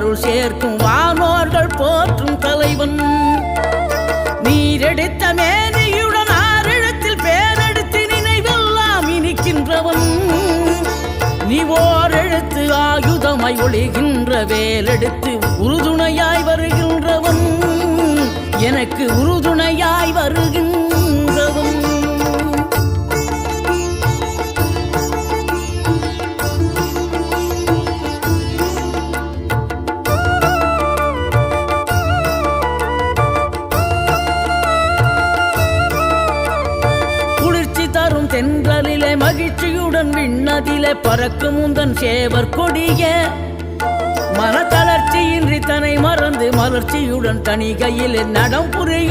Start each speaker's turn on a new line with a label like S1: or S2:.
S1: அருள் சேர்க்கும் வானோர்கள் போற்றும் தலைவன். நீரெடுத்த மேனியுடன் ஆறெழுத்தில் பேரெடுத்து நினைவெல்லாம் இனிக்கின்றவன். நீ ஓரெழுத்து ஆயுதமாய் ஒளிகின்ற வேலெடுத்து உறுதுணையாய் வருகின்றவன். எனக்கு உறுதுணையாய் வருகின்றவன். குளிர்ச்சி தரும் தென்றலிலே மகிழ்ச்சியுடன் விண்ணதிலே பறக்கும் உந்தன் சேவர் கொடிய மனத்தளர்ச்சியின்றி தன்னை மறந்து மலர்ச்சியுடன் தனிகையில் நடம் புரியும்